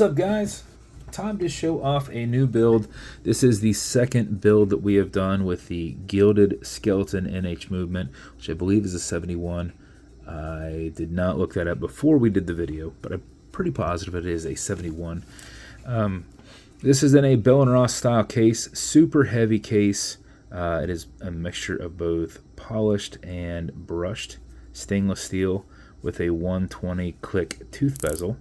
What's up, guys? Time to show off a new build. This is the second build that we have done with the Gilded Skeleton NH movement, which I believe is a 71. I did not look that up before we did the video, but I'm pretty positive it is a 71. This is in a Bell & Ross style case, super heavy case. It is a mixture of both polished and brushed stainless steel with a 120 click tooth bezel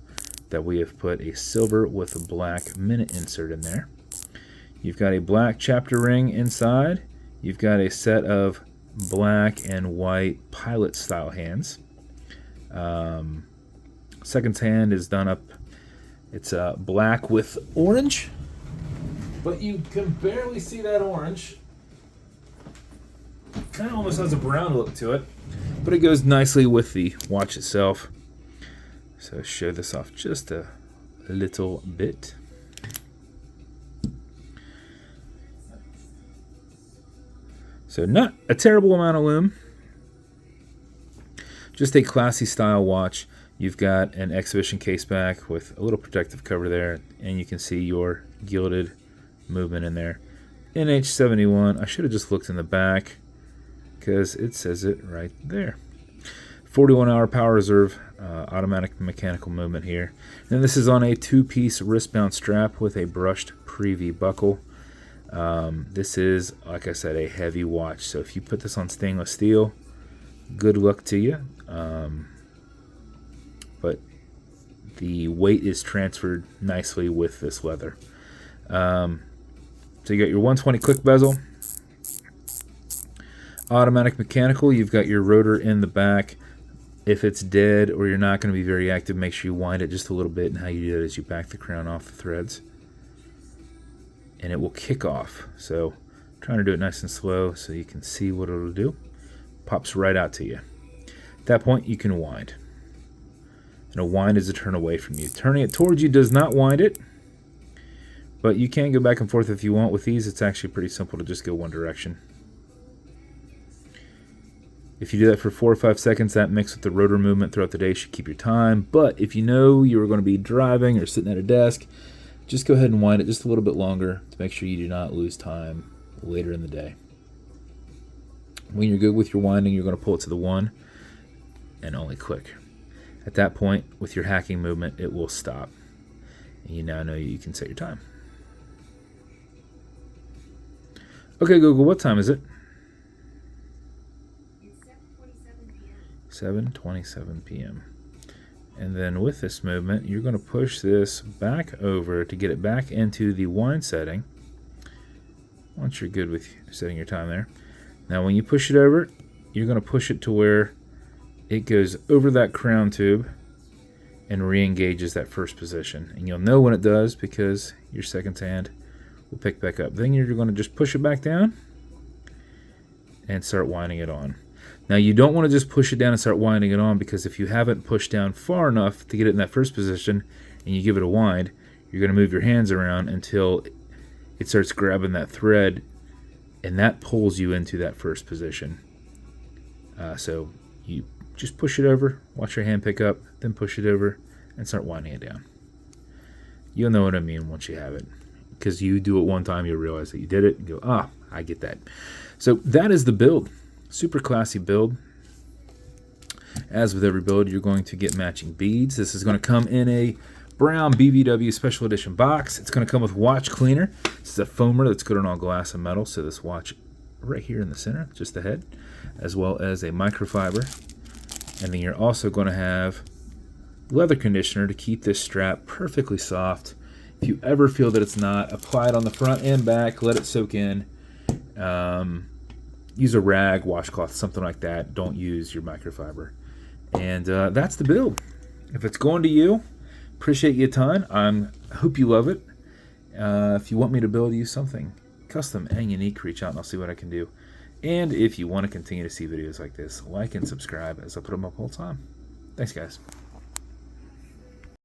that we have put a silver with a black minute insert in there. You've got a black chapter ring inside. You've got a set of black and white pilot style hands. Second hand is done up. It's black with orange, but you can barely see that orange. Kind of almost has a brown look to it, but it goes nicely with the watch itself. So show this off just a little bit. So not a terrible amount of lume. Just a classy style watch. You've got an exhibition case back with a little protective cover there, and you can see your gilded movement in there. NH71, I should have just looked in the back because it says it right there. 41-hour power reserve, automatic mechanical movement here. And this is on a two-piece wristbound strap with a brushed pre-V buckle. This is, like I said, a heavy watch. So if you put this on stainless steel, good luck to you. But the weight is transferred nicely with this leather. So you got your 120 click bezel. Automatic mechanical, you've got your rotor in the back. If it's dead or you're not going to be very active, make sure you wind it just a little bit, and how you do that is you back the crown off the threads and it will kick off. So I'm trying to do it nice and slow so you can see what it'll do. Pops right out to you. At that point you can wind. And a wind is a turn away from you. Turning it towards you does not wind it, but you can go back and forth if you want. With these, it's actually pretty simple to just go one direction. If you do that for 4 or 5 seconds, that mixed with the rotor movement throughout the day should keep your time. But if you know you are going to be driving or sitting at a desk, just go ahead and wind it just a little bit longer to make sure you do not lose time later in the day. When you're good with your winding, you're going to pull it to the 1 and only click. At that point, with your hacking movement, it will stop. And you now know you can set your time. Okay, Google, what time is it? 7:27 p.m. And then with this movement, you're going to push this back over to get it back into the wind setting. Once you're good with setting your time there. Now when you push it over, you're going to push it to where it goes over that crown tube and re-engages that first position. And you'll know when it does because your second hand will pick back up. Then you're going to just push it back down and start winding it on. Now you don't want to just push it down and start winding it on, because if you haven't pushed down far enough to get it in that first position and you give it a wind, you're going to move your hands around until it starts grabbing that thread, and that pulls you into that first position. So you just push it over, watch your hand pick up, then push it over and start winding it down. You'll know what I mean once you have it, because you do it one time, you'll realize that you did it and go, ah, I get that. So that is the build. Super classy build. As with every build, you're going to get matching beads. This is going to come in a brown BBW special edition box. It's going to come with watch cleaner. This is a foamer that's good on all glass and metal. So this watch right here in the center, just the head, as well as a microfiber. And then you're also going to have leather conditioner to keep this strap perfectly soft. If you ever feel that it's not, apply it on the front and back. Let it soak in. Use a rag, washcloth, something like that. Don't use your microfiber. And that's the build. If it's going to you, appreciate you a ton. I hope you love it. If you want me to build you something custom and unique, reach out and I'll see what I can do. And if you want to continue to see videos like this, like and subscribe as I put them up all the time. Thanks, guys.